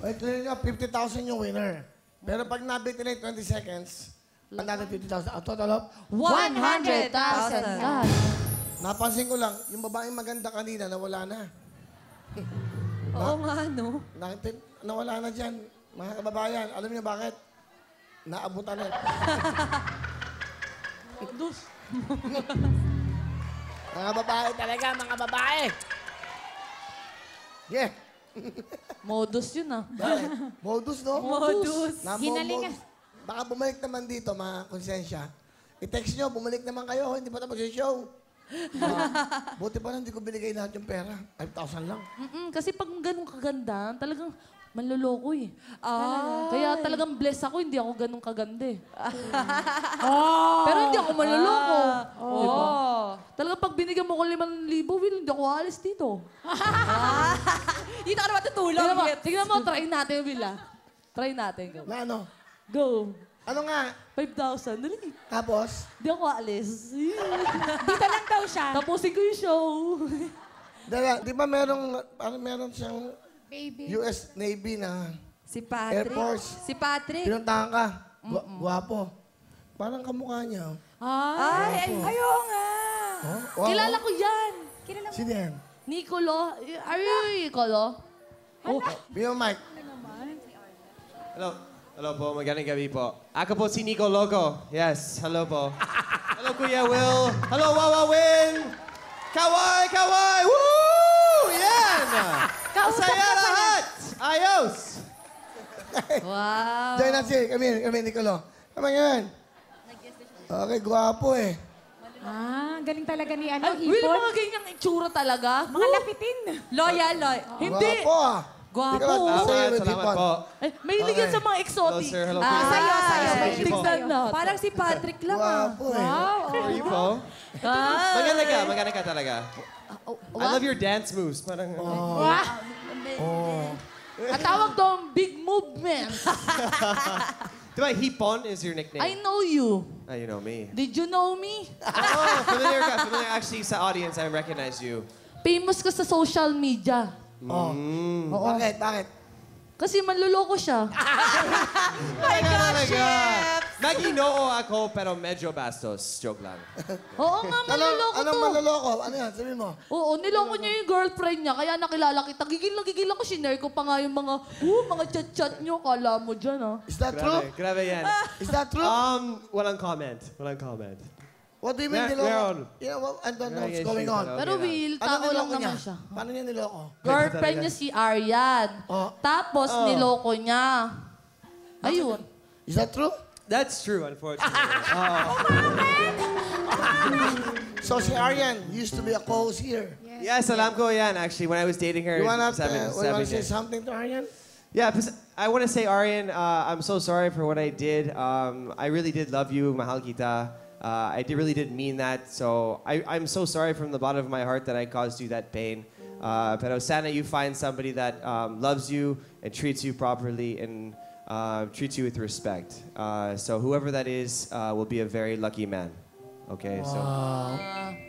Wait, 50,000 yung winner. Pero pag nabit nila yung 20 seconds, another 50,000. Ang total of 100,000 cash. Napansin ko lang, yung babaeng maganda kanina, nawala na. Oo nga, no? Nawala na dyan. Mga kababayan, alam niyo bakit? Naabutan na. Mga babae talaga, mga babae. Yeah. Modus yun, ah. Bakit? Modus, no? Modus. Ginalingan. Baka bumalik naman dito, mga konsensya. I-text nyo, bumalik naman kayo, hindi pa tapos yung show. Buti pa lang, hindi ko binigay lahat yung pera. 5,000 lang. Kasi pag ganun kaganda, talagang manloloko eh. Kaya talagang bless ako, hindi ako ganun kaganda eh. Pero hindi ako manloloko. Diba? Talagang pag binigyan mo ko 5,000, Will, hindi ako alis dito. Dito ka na matutulog. Tignan mo, try natin, Will, ah. Try natin. Go. Na ano? Go. Ano nga? 5,000. Dali. Tapos? Hindi ako alis. Dito lang daw siya. Tapusin ko yung show. Di ba meron siyang Baby. US Navy na Si Patrick. Air Force. Si Patrick. Pinuntahan ka? Guwapo. Parang kamukha niya. Ayaw nga. Oh? Wow. Kilala ko yan. Kilala mo. Sino yan? Nicolo. Are you Nicolo? Oh, Pio Mike. Hello. Hello po, magandang gabi po. Ako po si Nico Loco. Yes, hello po. Hello Kuya Will. Hello Wawa Win. Kawai, kawai. Woo! Yan! Masaya lahat! Ayos! Wow. Join us here. Kami, Nicolo. Kami ngayon. Okay, guwapo eh. Galing talaga ni Will, Ipon. mga ganyang itsura talaga. Mga lapitin. Loyal. Hindi. Guwapo ah. Guwapo. Di ka ba- Salamat, Sa'yo, salamat Ipon. po. May hiligyan sa mga Hello exotic. sir, hello Sa'yo. Thank you po. Tignan natin. Parang si Patrick lang Guwapo eh. How are you po? Maganda ka talaga. I love your dance moves. Parang... At tawag doon, big movement. Diba, Hipon is your nickname? I know you. Ah, you know me. Did you know me? Oh, familiar ka. Familiar. Actually, sa audience, I recognize you. Famous ka sa social media. Oo. Bakit? Bakit? Kasi manluloko siya. My God, Chef! Nag-inoo ako, pero medyo bastos. Joke lang. Oo nga, manluloko Anong to. maloloko? Ano yan? Sabihin mo. Oo, niloko niya yung girlfriend niya, kaya nakilala kita. Gigil na ko, shinare ko pa nga yung mga chat-chat niyo. Kala mo dyan, ah. Is that true? Grabe yan. Is that true? Walang comment. Walang comment. What do you mean niloko? You know what? I don't know what's going on. Pero Will, tao lang naman siya. Paano niya niloko? Girlfriend niya si Arian. Tapos niloko niya. Ayun. Is that true? That's true, unfortunately. So si Arian used to be a co-host here. Yes, alam ko yan, actually, when I was dating her. You wanna seven say years. something to Arian? Yeah, I want to say, Arian, I'm so sorry for what I did. I really did love you, mahal kita. Really did mean that. So I'm so sorry from the bottom of my heart that I caused you that pain. Pero sana you find somebody that loves you and treats you properly and treats you with respect. So whoever that is will be a very lucky man. Okay, so...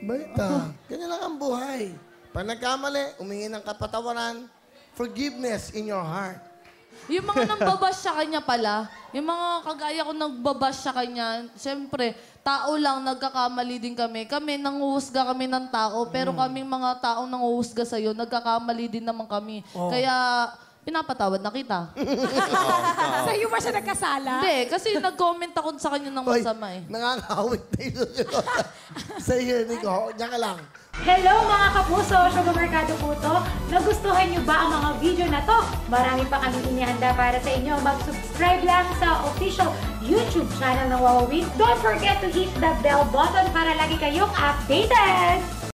Baita. Ganyan lang ang buhay. Pag nagkamali, umingi ng kapatawaran, forgiveness in your heart. Yung mga nambabash sa kanya pala, yung mga kagaya ko nagbabash sa kanya, siyempre, tao lang, nagkakamali din kami. Kami, nanguhusga kami ng tao, pero kaming mga taong nanguhusga sa'yo, nagkakamali din naman kami. Kaya, pinapatawad na kita. Sa iyo ba siya nagkasala? Hindi, kasi nag-comment ako sa kanya ng masama eh. Nangangawit na yun. Say here, Nico. Diyan ka lang. Hello mga kapuso! Sugar Mercado po to. Nagustuhan niyo ba ang mga video na to? Marami pa kami inihanda para sa inyo. Mag-subscribe lang sa official YouTube channel ng Wawa Win. Don't forget to hit the bell button para lagi kayong updated!